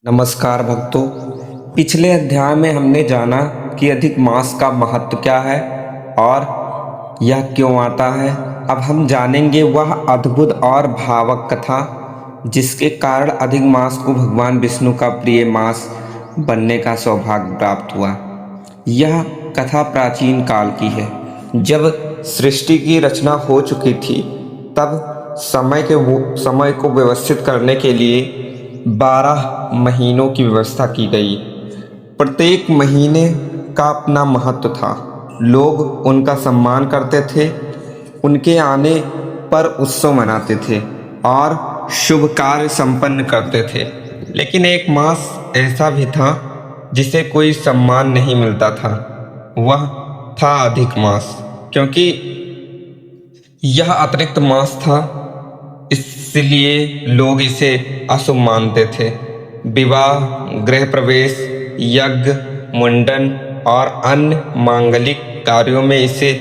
नमस्कार भक्तों। पिछले अध्याय में हमने जाना कि अधिक मास का महत्व क्या है और यह क्यों आता है। अब हम जानेंगे वह अद्भुत और भावक कथा जिसके कारण अधिक मास को भगवान विष्णु का प्रिय मास बनने का सौभाग्य प्राप्त हुआ। यह कथा प्राचीन काल की है, जब सृष्टि की रचना हो चुकी थी। तब समय को व्यवस्थित करने के लिए 12 महीनों की व्यवस्था की गई। प्रत्येक महीने का अपना महत्व था। लोग उनका सम्मान करते थे, उनके आने पर उत्सव मनाते थे और शुभ कार्य संपन्न करते थे। लेकिन एक मास ऐसा भी था जिसे कोई सम्मान नहीं मिलता था। वह था अधिक मास, क्योंकि यह अतिरिक्त मास था, इसलिए लोग इसे अशुभ मानते थे। विवाह, गृह प्रवेश, यज्ञ, मुंडन और अन्य मांगलिक कार्यों में इसे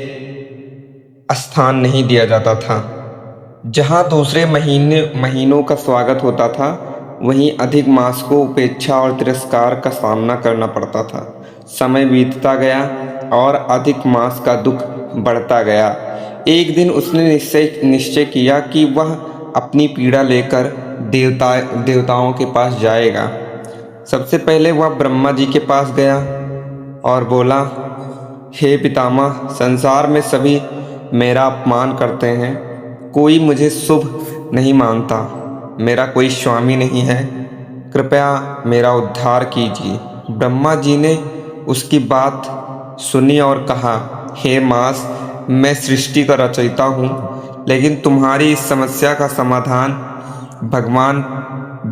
स्थान नहीं दिया जाता था। जहाँ दूसरे महीनों का स्वागत होता था, वहीं अधिक मास को उपेक्षा और तिरस्कार का सामना करना पड़ता था। समय बीतता गया और अधिक मास का दुख बढ़ता गया। एक दिन उसने निश्चय किया कि वह अपनी पीड़ा लेकर देवताओं के पास जाएगा। सबसे पहले वह ब्रह्मा जी के पास गया और बोला, हे पितामह, संसार में सभी मेरा अपमान करते हैं। कोई मुझे शुभ नहीं मानता, मेरा कोई स्वामी नहीं है। कृपया मेरा उद्धार कीजिए। ब्रह्मा जी ने उसकी बात सुनी और कहा, हे मास, मैं सृष्टि का रचयिता हूँ, लेकिन तुम्हारी इस समस्या का समाधान भगवान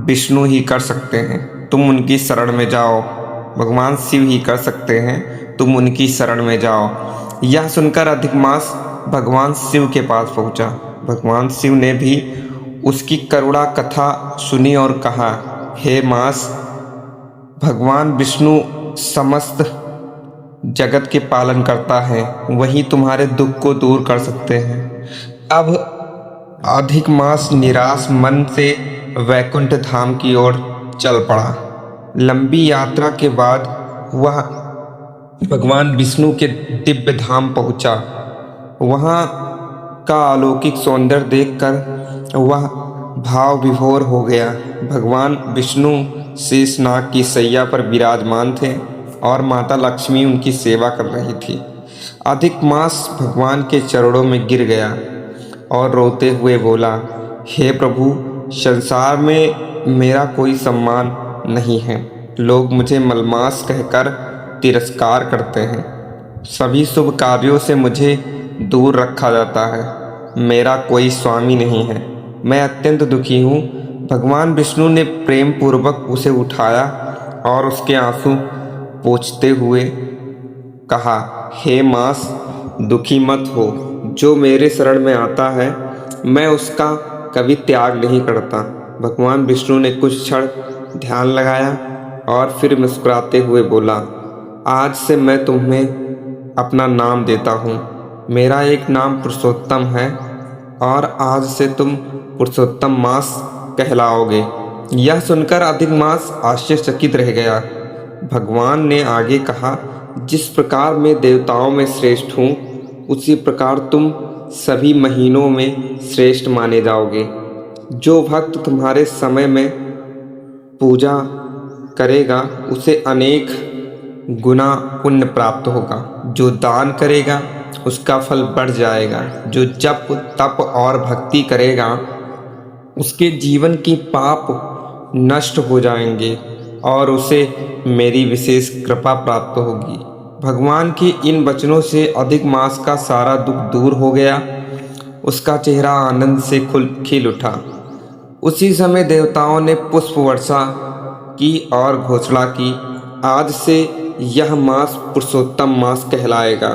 विष्णु ही कर सकते हैं। तुम उनकी शरण में जाओ। भगवान शिव ही कर सकते हैं, तुम उनकी शरण में जाओ। यह सुनकर अधिक मास भगवान शिव के पास पहुंचा। भगवान शिव ने भी उसकी करुणा कथा सुनी और कहा, हे मास, भगवान विष्णु समस्त जगत के पालन करता है, वही तुम्हारे दुख को दूर कर सकते हैं। अब अधिक मास निराश मन से वैकुंठ धाम की ओर चल पड़ा। लंबी यात्रा के बाद वह भगवान विष्णु के दिव्य धाम पहुंचा। वहां का अलौकिक सौंदर्य देखकर वह भाव विभोर हो गया। भगवान विष्णु शेषनाग की सैया पर विराजमान थे और माता लक्ष्मी उनकी सेवा कर रही थी। अधिक मास भगवान के चरणों में गिर गया और रोते हुए बोला, हे प्रभु, संसार में मेरा कोई सम्मान नहीं है। लोग मुझे मलमास कहकर तिरस्कार करते हैं। सभी शुभ कार्यों से मुझे दूर रखा जाता है। मेरा कोई स्वामी नहीं है। मैं अत्यंत दुखी हूँ। भगवान विष्णु ने प्रेम पूर्वक उसे उठाया और उसके आंसू पोंछते हुए कहा, हे मास, दुखी मत हो। जो मेरे शरण में आता है, मैं उसका कभी त्याग नहीं करता। भगवान विष्णु ने कुछ क्षण ध्यान लगाया और फिर मुस्कुराते हुए बोला, आज से मैं तुम्हें अपना नाम देता हूँ। मेरा एक नाम पुरुषोत्तम है और आज से तुम पुरुषोत्तम मास कहलाओगे। यह सुनकर अधिक मास आश्चर्यचकित रह गया। भगवान ने आगे कहा, जिस प्रकार मैं देवताओं में श्रेष्ठ हूँ, उसी प्रकार तुम सभी महीनों में श्रेष्ठ माने जाओगे। जो भक्त तुम्हारे समय में पूजा करेगा, उसे अनेक गुना पुण्य प्राप्त होगा। जो दान करेगा, उसका फल बढ़ जाएगा। जो जप, तप और भक्ति करेगा, उसके जीवन की पाप नष्ट हो जाएंगे और उसे मेरी विशेष कृपा प्राप्त होगी। भगवान के इन वचनों से अधिक मास का सारा दुख दूर हो गया। उसका चेहरा आनंद से खिल उठा। उसी समय देवताओं ने पुष्प वर्षा की और घोषणा की, आज से यह मास पुरुषोत्तम मास कहलाएगा।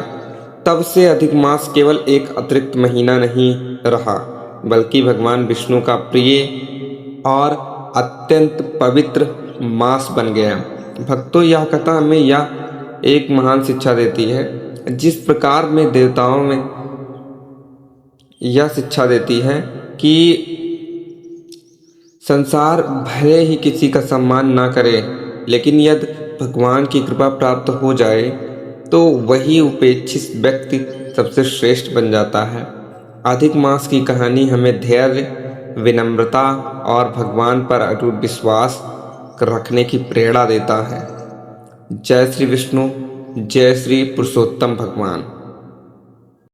तब से अधिक मास केवल एक अतिरिक्त महीना नहीं रहा, बल्कि भगवान विष्णु का प्रिय और अत्यंत पवित्र मास बन गया। भक्तों, यह कथा हमें यह एक महान शिक्षा देती है। जिस प्रकार में देवताओं में यह शिक्षा देती है कि संसार भले ही किसी का सम्मान ना करे, लेकिन यदि भगवान की कृपा प्राप्त हो जाए तो वही उपेक्षित व्यक्ति सबसे श्रेष्ठ बन जाता है। अधिक मास की कहानी हमें धैर्य, विनम्रता और भगवान पर अटूट विश्वास रखने की प्रेरणा देता है। जय श्री विष्णु, जय श्री पुरुषोत्तम भगवान।